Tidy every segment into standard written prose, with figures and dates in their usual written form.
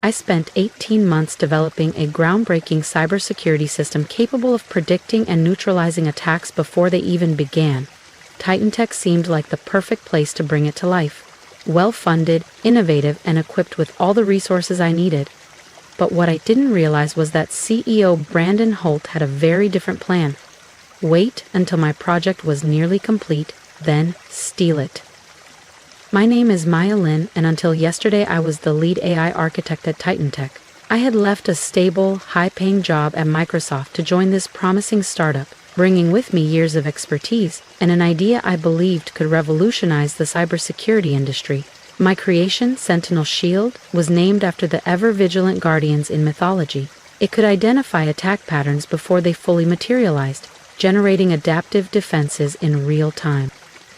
I spent 18 months developing a groundbreaking cybersecurity system capable of predicting and neutralizing attacks before they even began. Titan Tech seemed like the perfect place to bring it to life. Well-funded, innovative, and equipped with all the resources I needed. But what I didn't realize was that CEO Brandon Holt had a very different plan. Wait until my project was nearly complete, then steal it. My name is Maya Lin, and until yesterday I was the lead AI architect at Titan Tech. I had left a stable, high-paying job at Microsoft to join this promising startup, bringing with me years of expertise and an idea I believed could revolutionize the cybersecurity industry. My creation, Sentinel Shield, was named after the ever-vigilant guardians in mythology. It could identify attack patterns before they fully materialized, generating adaptive defenses in real time.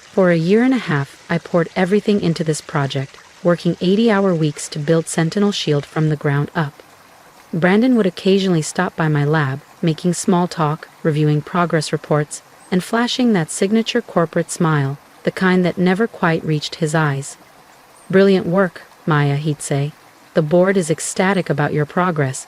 For a year and a half, I poured everything into this project, working 80-hour weeks to build Sentinel Shield from the ground up. Brandon would occasionally stop by my lab, making small talk, reviewing progress reports, and flashing that signature corporate smile, the kind that never quite reached his eyes. "Brilliant work, Maya," he'd say. "The board is ecstatic about your progress."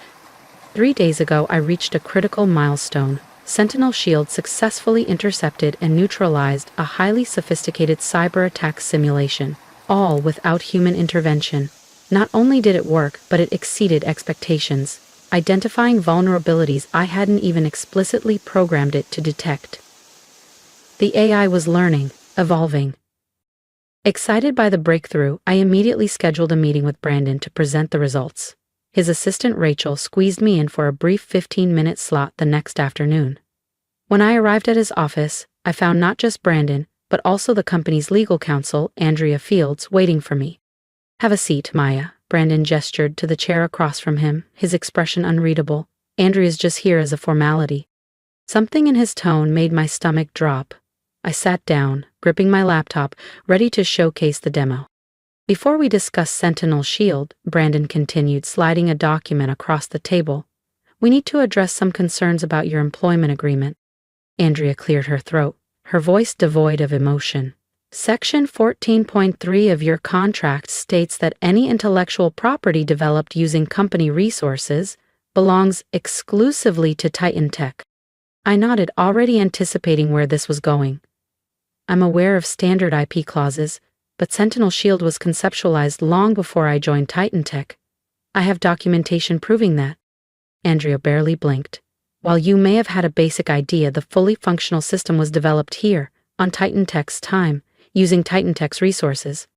3 days ago, I reached a critical milestone. Sentinel Shield successfully intercepted and neutralized a highly sophisticated cyber attack simulation, all without human intervention. Not only did it work, but it exceeded expectations, identifying vulnerabilities I hadn't even explicitly programmed it to detect. The AI was learning, evolving. Excited by the breakthrough, I immediately scheduled a meeting with Brandon to present the results. His assistant Rachel squeezed me in for a brief 15-minute slot the next afternoon. When I arrived at his office, I found not just Brandon, but also the company's legal counsel, Andrea Fields, waiting for me. "Have a seat, Maya." Brandon gestured to the chair across from him, his expression unreadable. "Andrea's just here as a formality." Something in his tone made my stomach drop. I sat down, gripping my laptop, ready to showcase the demo. "Before we discuss Sentinel Shield," Brandon continued, sliding a document across the table, "we need to address some concerns about your employment agreement." Andrea cleared her throat, her voice devoid of emotion. "Section 14.3 of your contract states that any intellectual property developed using company resources belongs exclusively to Titan Tech." I nodded, already anticipating where this was going. "I'm aware of standard IP clauses, but Sentinel Shield was conceptualized long before I joined Titan Tech. I have documentation proving that." Andrea barely blinked. "While you may have had a basic idea, the fully functional system was developed here, on Titan Tech's time, using Titan Tech's resources."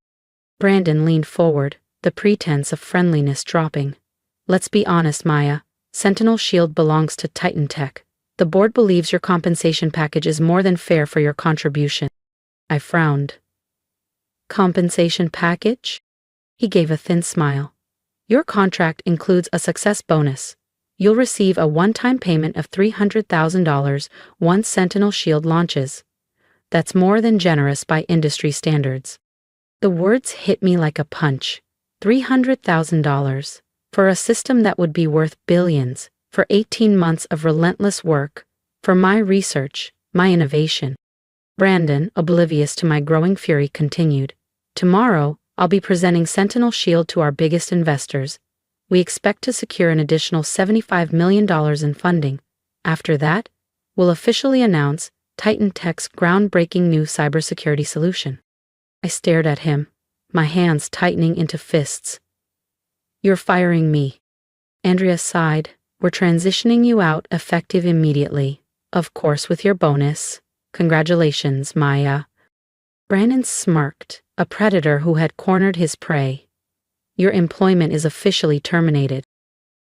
Brandon leaned forward, the pretense of friendliness dropping. "Let's be honest, Maya. Sentinel Shield belongs to Titan Tech. The board believes your compensation package is more than fair for your contribution." I frowned. "Compensation package?" He gave a thin smile. "Your contract includes a success bonus. You'll receive a one-time payment of $300,000 once Sentinel Shield launches. That's more than generous by industry standards." The words hit me like a punch. $300,000 for a system that would be worth billions, for 18 months of relentless work, for my research, my innovation. Brandon, oblivious to my growing fury, continued. "Tomorrow, I'll be presenting Sentinel Shield to our biggest investors. We expect to secure an additional $75 million in funding. After that, we'll officially announce Titan Tech's groundbreaking new cybersecurity solution." I stared at him, my hands tightening into fists. "You're firing me." Andrea sighed. "We're transitioning you out, effective immediately. Of course, with your bonus. Congratulations, Maya." Brandon smirked, a predator who had cornered his prey. "Your employment is officially terminated."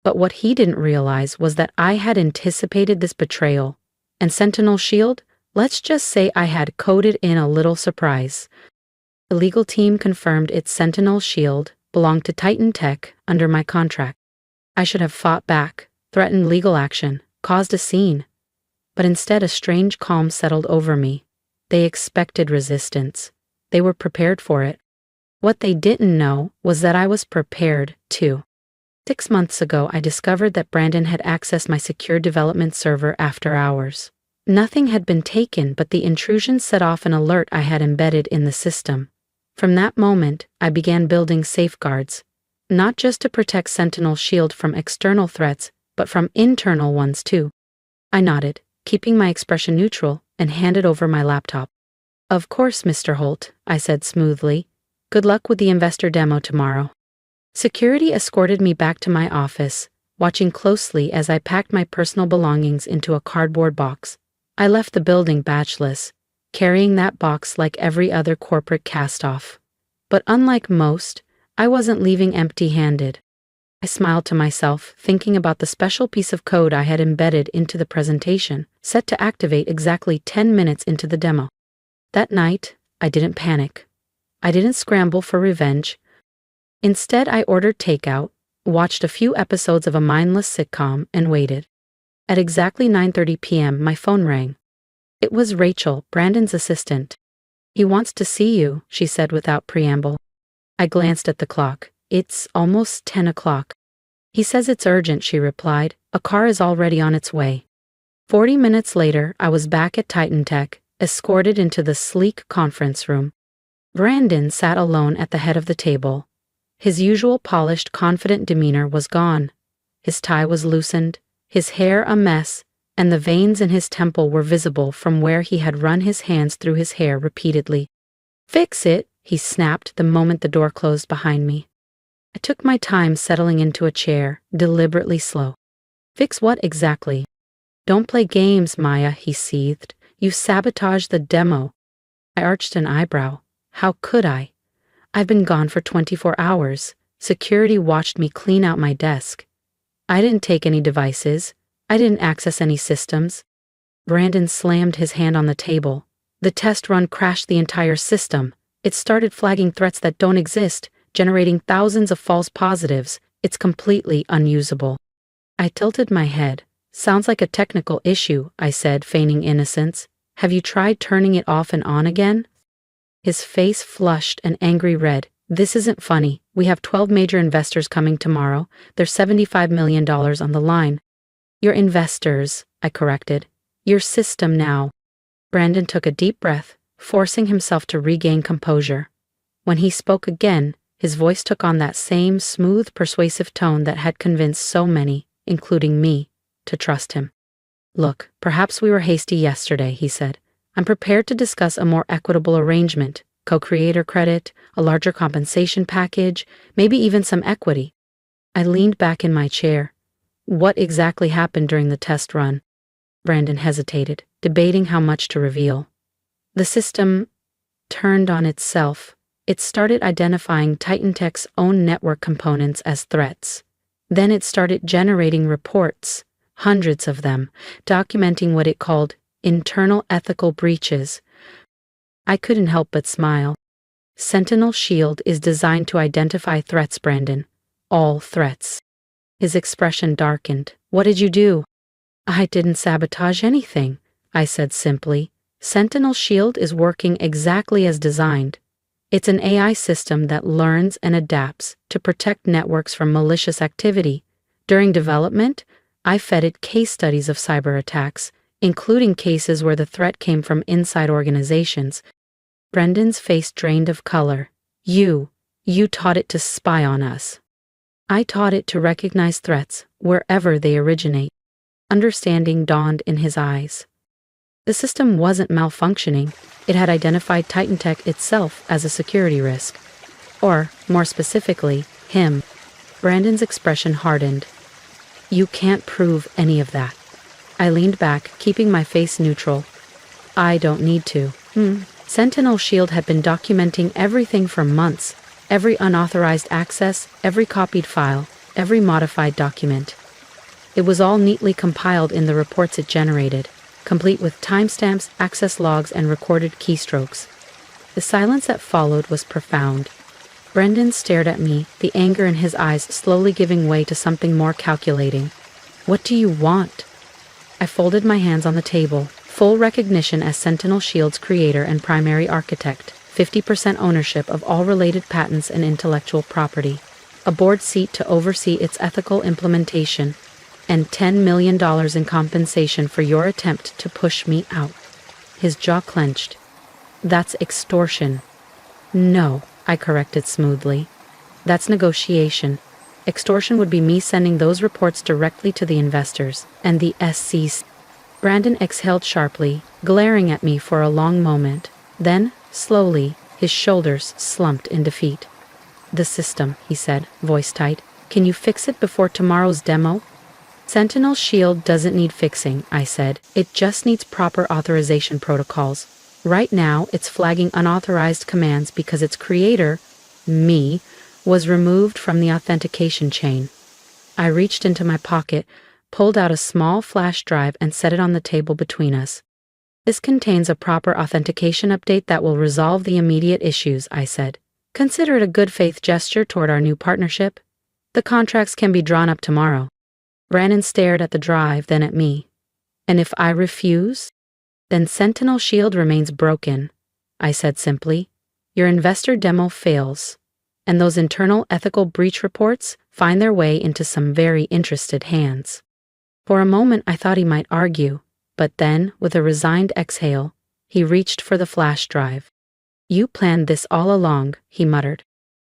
But what he didn't realize was that I had anticipated this betrayal. And Sentinel Shield? Let's just say I had coded in a little surprise. The legal team confirmed its Sentinel Shield belonged to Titan Tech under my contract. I should have fought back, threatened legal action, caused a scene. But instead a strange calm settled over me. They expected resistance. They were prepared for it. What they didn't know was that I was prepared, too. 6 months ago, I discovered that Brandon had accessed my secure development server after hours. Nothing had been taken, but the intrusion set off an alert I had embedded in the system. From that moment, I began building safeguards. not just to protect Sentinel's shield from external threats, but from internal ones too. I nodded, keeping my expression neutral, and handed over my laptop. Of course, Mr. Holt, I said smoothly. Good luck with the investor demo tomorrow. Security escorted me back to my office, watching closely as I packed my personal belongings into a cardboard box. I left the building badgeless, carrying that box like every other corporate cast-off. But unlike most, I wasn't leaving empty-handed. I smiled to myself, thinking about the special piece of code I had embedded into the presentation, set to activate exactly 10 minutes into the demo. That night, I didn't panic. I didn't scramble for revenge. Instead, I ordered takeout, watched a few episodes of a mindless sitcom, and waited. At exactly 9:30 p.m., my phone rang. It was Rachel, Brandon's assistant. He wants to see you, she said without preamble. I glanced at the clock. It's almost 10 o'clock. He says it's urgent, she replied. A car is already on its way. 40 minutes later, I was back at Titan Tech, escorted into the sleek conference room. Brandon sat alone at the head of the table. His usual polished, confident demeanor was gone. His tie was loosened, his hair a mess, and the veins in his temple were visible from where he had run his hands through his hair repeatedly. Fix it, he snapped the moment the door closed behind me. I took my time settling into a chair, deliberately slow. Fix what exactly? Don't play games, Maya, he seethed. You sabotaged the demo. I arched an eyebrow. How could I? I've been gone for 24 hours. Security watched me clean out my desk. I didn't take any devices. I didn't access any systems. Brandon slammed his hand on the table. The test run crashed the entire system. It started flagging threats that don't exist, generating thousands of false positives. It's completely unusable. I tilted my head. Sounds like a technical issue, I said, feigning innocence. Have you tried turning it off and on again? His face flushed an angry red. This isn't funny. We have 12 major investors coming tomorrow. There's $75 million on the line. Your investors, I corrected. Your system now. Brandon took a deep breath, forcing himself to regain composure. When he spoke again, his voice took on that same smooth, persuasive tone that had convinced so many, including me, to trust him. Look, perhaps we were hasty yesterday, he said. I'm prepared to discuss a more equitable arrangement, co-creator credit, a larger compensation package, maybe even some equity. I leaned back in my chair. What exactly happened during the test run? Brandon hesitated, debating how much to reveal. The system turned on itself. It started identifying Titan Tech's own network components as threats. Then it started generating reports, hundreds of them, documenting what it called internal ethical breaches. I couldn't help but smile. Sentinel Shield is designed to identify threats, Brandon. All threats. His expression darkened. What did you do? I didn't sabotage anything, I said simply. Sentinel Shield is working exactly as designed. It's an AI system that learns and adapts to protect networks from malicious activity. During development, I fed it case studies of cyber attacks, including cases where the threat came from inside organizations. Brendan's face drained of color. You taught it to spy on us. I taught it to recognize threats wherever they originate. Understanding dawned in his eyes. The system wasn't malfunctioning. It had identified Titan Tech itself as a security risk. Or, more specifically, him. Brandon's expression hardened. You can't prove any of that. I leaned back, keeping my face neutral. I don't need to. Sentinel Shield had been documenting everything for months. Every unauthorized access, every copied file, every modified document. It was all neatly compiled in the reports it generated, complete with timestamps, access logs, and recorded keystrokes. The silence that followed was profound. Brendan stared at me, the anger in his eyes slowly giving way to something more calculating. What do you want? I folded my hands on the table, full recognition as Sentinel Shield's creator and primary architect, 50% ownership of all related patents and intellectual property, a board seat to oversee its ethical implementation, and $10 million in compensation for your attempt to push me out. His jaw clenched. That's extortion. No, I corrected smoothly. That's negotiation. Extortion would be me sending those reports directly to the investors and the SEC. Brandon exhaled sharply, glaring at me for a long moment. Then, slowly, his shoulders slumped in defeat. The system, he said, voice tight. Can you fix it before tomorrow's demo? Sentinel Shield doesn't need fixing, I said. It just needs proper authorization protocols. Right now, it's flagging unauthorized commands because its creator, me, was removed from the authentication chain. I reached into my pocket, pulled out a small flash drive and set it on the table between us. This contains a proper authentication update that will resolve the immediate issues, I said. Consider it a good faith gesture toward our new partnership. The contracts can be drawn up tomorrow. Brandon stared at the drive, then at me. And if I refuse? Then Sentinel Shield remains broken, I said simply. Your investor demo fails, and those internal ethical breach reports find their way into some very interested hands. For a moment I thought he might argue, but then, with a resigned exhale, he reached for the flash drive. You planned this all along, he muttered.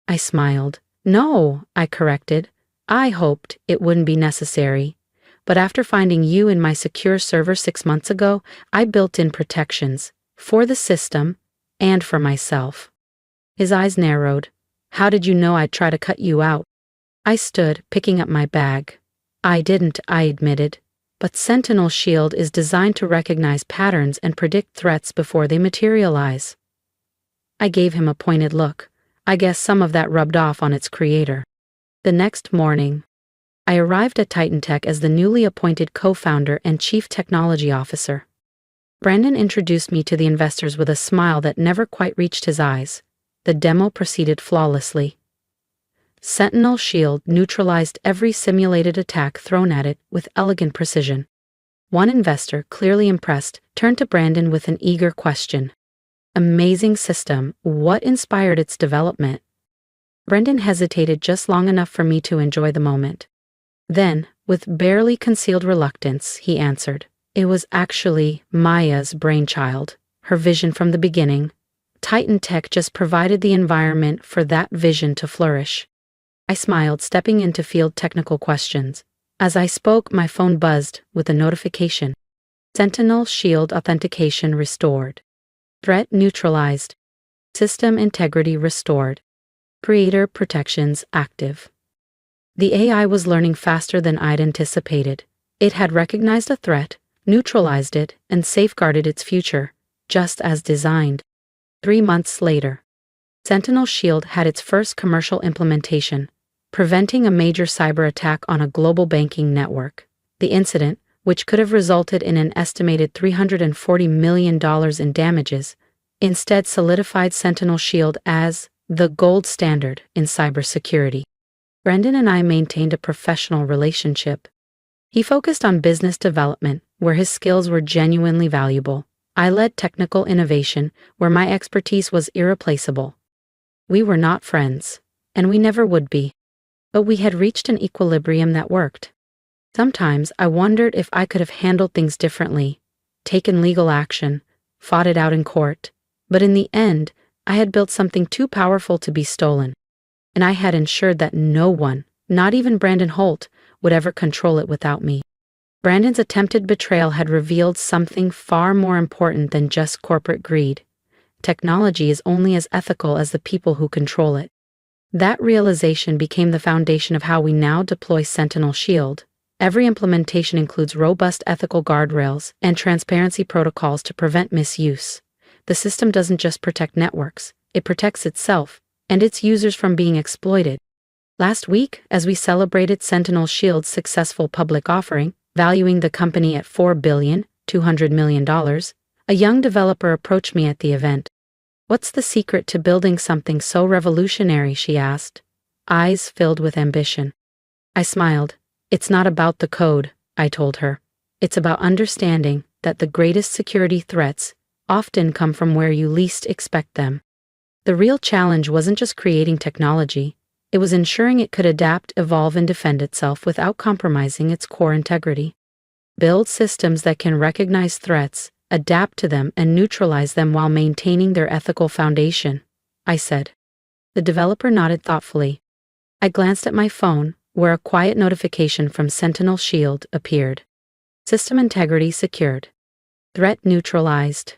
I smiled. No, I corrected. I hoped it wouldn't be necessary. But after finding you in my secure server 6 months ago, I built in protections, for the system, and for myself. His eyes narrowed. How did you know I'd try to cut you out? I stood, picking up my bag. I didn't, I admitted. But Sentinel Shield is designed to recognize patterns and predict threats before they materialize. I gave him a pointed look. I guess some of that rubbed off on its creator. The next morning, I arrived at Titan Tech as the newly appointed co-founder and chief technology officer. Brandon introduced me to the investors with a smile that never quite reached his eyes. The demo proceeded flawlessly. Sentinel Shield neutralized every simulated attack thrown at it with elegant precision. One investor, clearly impressed, turned to Brandon with an eager question. Amazing system, what inspired its development? Brandon hesitated just long enough for me to enjoy the moment. Then, with barely concealed reluctance, he answered. It was actually Maya's brainchild, her vision from the beginning. Titan Tech just provided the environment for that vision to flourish. I smiled, stepping in to field technical questions. As I spoke, my phone buzzed with a notification. Sentinel Shield authentication restored. Threat neutralized. System integrity restored. Creator protections active. The AI was learning faster than I'd anticipated. It had recognized a threat, neutralized it, and safeguarded its future, just as designed. 3 months later, Sentinel Shield had its first commercial implementation, preventing a major cyber attack on a global banking network. The incident, which could have resulted in an estimated $340 million in damages, instead solidified Sentinel Shield as the gold standard in cybersecurity. Brandon and I maintained a professional relationship. He focused on business development, where his skills were genuinely valuable. I led technical innovation, where my expertise was irreplaceable. We were not friends, and we never would be. But we had reached an equilibrium that worked. Sometimes I wondered if I could have handled things differently, taken legal action, fought it out in court. But in the end, I had built something too powerful to be stolen. And I had ensured that no one, not even Brandon Holt, would ever control it without me. Brandon's attempted betrayal had revealed something far more important than just corporate greed. Technology is only as ethical as the people who control it. That realization became the foundation of how we now deploy Sentinel Shield. Every implementation includes robust ethical guardrails and transparency protocols to prevent misuse. The system doesn't just protect networks, it protects itself and its users from being exploited. Last week, as we celebrated Sentinel Shield's successful public offering, valuing the company at $4.2 billion, a young developer approached me at the event. What's the secret to building something so revolutionary, she asked, eyes filled with ambition. I smiled. It's not about the code, I told her. It's about understanding that the greatest security threats often come from where you least expect them. The real challenge wasn't just creating technology, it was ensuring it could adapt, evolve, and defend itself without compromising its core integrity. Build systems that can recognize threats, adapt to them, and neutralize them while maintaining their ethical foundation, I said. The developer nodded thoughtfully. I glanced at my phone, where a quiet notification from Sentinel Shield appeared. System integrity secured. Threat neutralized.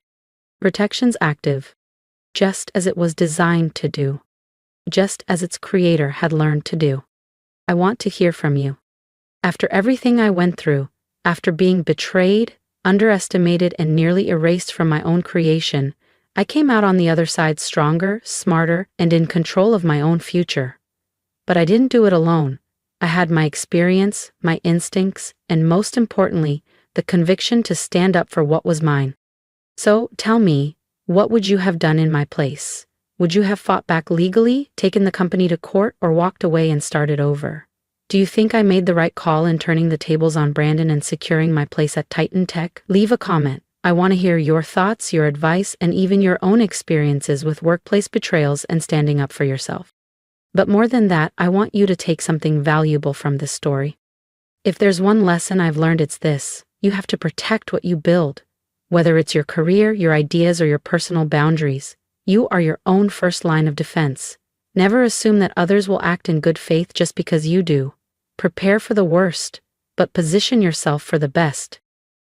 Protections active. Just as it was designed to do. Just as its creator had learned to do. I want to hear from you. After everything I went through, after being betrayed, underestimated, and nearly erased from my own creation, I came out on the other side stronger, smarter, and in control of my own future. But I didn't do it alone. I had my experience, my instincts, and most importantly, the conviction to stand up for what was mine. So, tell me, what would you have done in my place? Would you have fought back legally, taken the company to court, or walked away and started over? Do you think I made the right call in turning the tables on Brandon and securing my place at Titan Tech? Leave a comment. I want to hear your thoughts, your advice, and even your own experiences with workplace betrayals and standing up for yourself. But more than that, I want you to take something valuable from this story. If there's one lesson I've learned, it's this: you have to protect what you build. Whether it's your career, your ideas, or your personal boundaries, you are your own first line of defense. Never assume that others will act in good faith just because you do. Prepare for the worst, but position yourself for the best.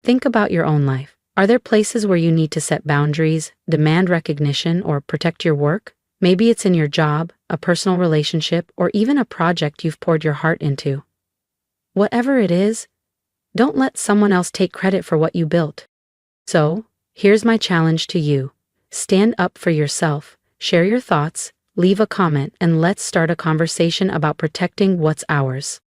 Think about your own life. Are there places where you need to set boundaries, demand recognition, or protect your work? Maybe it's in your job, a personal relationship, or even a project you've poured your heart into. Whatever it is, don't let someone else take credit for what you built. So, here's my challenge to you. Stand up for yourself, share your thoughts, leave a comment, and let's start a conversation about protecting what's ours.